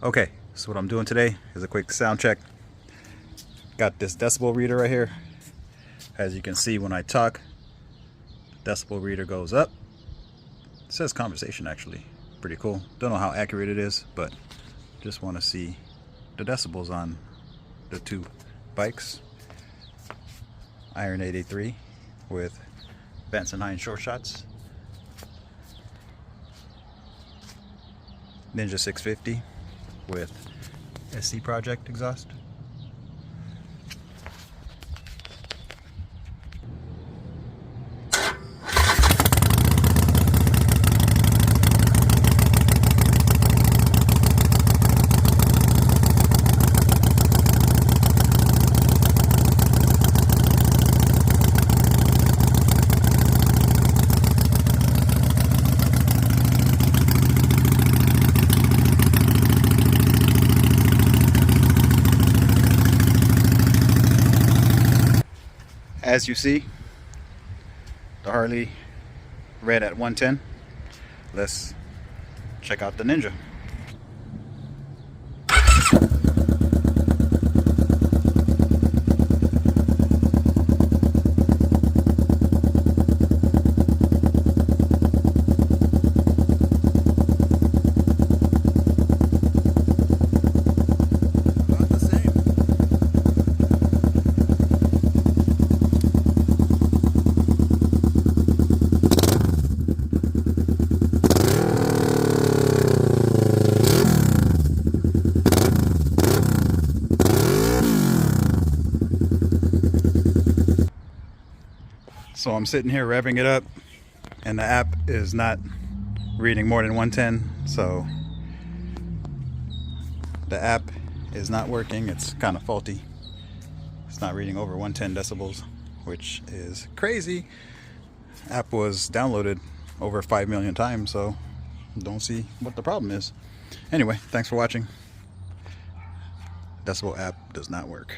Okay, so what I'm doing today is a quick sound check. Got this decibel reader right here. As you can see, when I talk, the decibel reader goes up. It says conversation, actually. Pretty cool. Don't know how accurate it is, but just want to see the decibels on the two bikes. Iron 883 with Benson Hine short shots. Ninja 650 with SC Project exhaust. As you see, the Harley read at 110. Let's check out the Ninja. So I'm sitting here revving it up, and the app is not reading more than 110. So the app is not working. It's kind of faulty. It's not reading over 110 decibels, which is crazy. App was downloaded over 5 million times, so don't see what the problem is. Anyway, thanks for watching. Decibel app does not work.